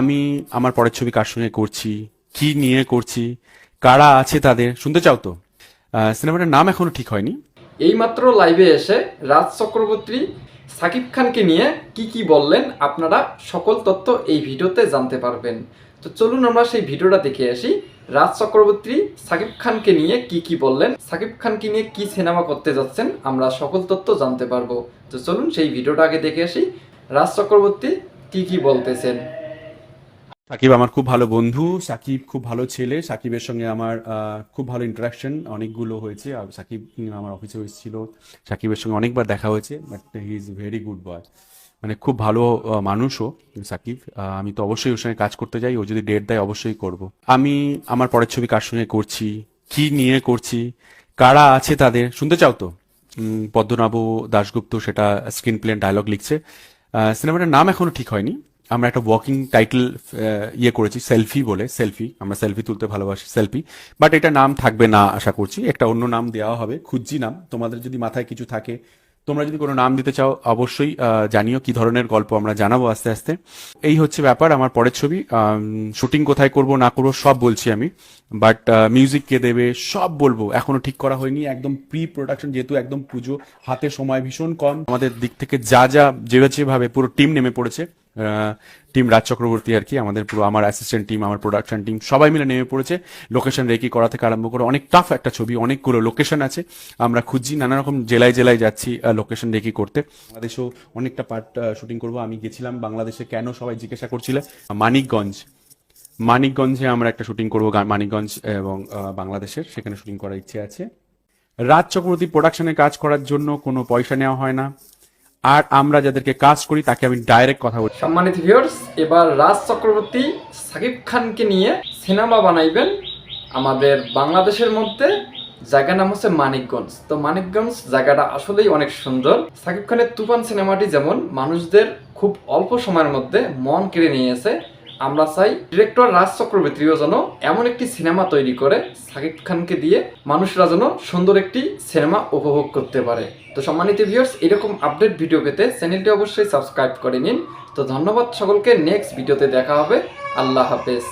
আমি আমার পরের ছবি কার সঙ্গে করছি, কি নিয়ে করছি, কারা আছে তাদের শুনতে চাও তো? সিনেমাটার নাম এখনো ঠিক হয়নি। এইমাত্র লাইভে এসে রাজ চক্রবর্তী সাকিব খানকে নিয়ে কি কি বললেন আপনারা সকল তথ্য এই ভিডিওতে জানতে পারবেন। তো চলুন আমরা সেই ভিডিওটা দেখে আসি। রাজ চক্রবর্তী সাকিব খানকে নিয়ে কি কি বললেন, সাকিব খানকে নিয়ে কি সিনেমা করতে যাচ্ছেন, আমরা সকল তথ্য জানতে পারবো। তো চলুন সেই ভিডিওটা আগে দেখে আসি রাজ চক্রবর্তী কি কি বলতেছেন। সাকিব আমার খুব ভালো বন্ধু, সাকিব খুব ভালো ছেলে। সাকিবের সঙ্গে আমার খুব ভালো ইন্টারাকশন অনেকগুলো হয়েছে। আর সাকিব আমার অফিসে এসেছিল, সাকিবের সঙ্গে অনেকবার দেখা হয়েছে। But he is very good boy, মানে খুব ভালো মানুষও সাকিব। আমি তো অবশ্যই ওর সঙ্গে কাজ করতে যাই, ও যদি ডেট দেয় অবশ্যই করব। আমি আমার পরের ছবি কার সঙ্গে করছি, কি নিয়ে করছি, কারা আছে তাদের শুনতে চাও তো? পদ্মনাভ দাশগুপ্ত সেটা স্ক্রিন প্লে ডায়লগ লিখছে। সিনেমাটার নাম এখনো ঠিক হয়নি। আমরা একটা ওয়াকিং টাইটেল ইয়ে করেছি, সেলফি বলে। সেলফি, আমরা সেলফি তুলতে ভালোবাসি, সেলফি। বাট এটা নাম থাকবে না আশা করছি, একটা অন্য নাম দেওয়া হবে, খুঁজছি নাম। তোমাদের যদি মাথায় কিছু থাকে, তোমরা যদি কোনো নাম দিতে চাও অবশ্যই জানিও, কি ধরনের গল্প আমরা জানাবো আস্তে আস্তে। এই হচ্ছে ব্যাপার। আমার পরের ছবি শুটিং কোথায় করব না করবো সব বলছি আমি, বাট মিউজিক কে দেবে সব বলবো। এখনো ঠিক করা হয়নি, একদম প্রি প্রোডাকশন, যেহেতু একদম পুজো, হাতে সময় ভীষণ কম। আমাদের দিক থেকে যা যা যেভাবে পুরো টিম নেমে পড়েছে, টিম রাজ চক্রবর্তী আর কি, আমাদের পুরো আমার অ্যাসিস্ট্যান্ট টিম, আমার প্রোডাকশন টিম সবাই মিলে নেমে পড়েছে। লোকেশন রেকি করা থেকে আরম্ভ করে, অনেক টাফ একটা ছবি, অনেকগুলো লোকেশন আছে। আমরা খুঁজছি, নানা রকম জেলায় জেলায় যাচ্ছি লোকেশন রেকি করতে। বাংলাদেশেও অনেকটা পার্ট শুটিং করব। আমি গেছিলাম বাংলাদেশে, কেন সবাই জিজ্ঞাসা করছিলে। মানিকগঞ্জে আমরা একটা শুটিং করব, মানিকগঞ্জ এবং বাংলাদেশের, সেখানে শুটিং করার ইচ্ছে আছে। রাজ চক্রবর্তী প্রোডাকশনে কাজ করার জন্য কোনো পয়সা নেওয়া হয় না, আর আমরা যাদেরকে কাজ করি তাকে আমি ডাইরেক্ট কথা বলি। সম্মানিত ভিউয়ার্স, এবার রাজ চক্রবর্তী সাকিব খানকে নিয়ে সিনেমা বানাইবেন আমাদের বাংলাদেশের মধ্যে। জায়গার নাম হচ্ছে মানিকগঞ্জ। তো মানিকগঞ্জ জায়গাটা আসলেই অনেক সুন্দর। সাকিব খানের তুফান সিনেমাটি যেমন মানুষদের খুব অল্প সময়ের মধ্যে মন কেড়ে নিয়েছে, আমরা চাই ডিরেক্টর রাজ চক্রবর্তীও যেন এমন একটি সিনেমা তৈরি করে সাকিব খানকে দিয়ে মানুষরা যেন সুন্দর একটি সিনেমা উপভোগ করতে পারে। তো সম্মানিত ভিউয়ার্স, এরকম আপডেট ভিডিও পেতে চ্যানেলটি অবশ্যই সাবস্ক্রাইব করে নিন। তো ধন্যবাদ সকলকে, নেক্সট ভিডিওতে দেখা হবে। আল্লাহ হাফেজ।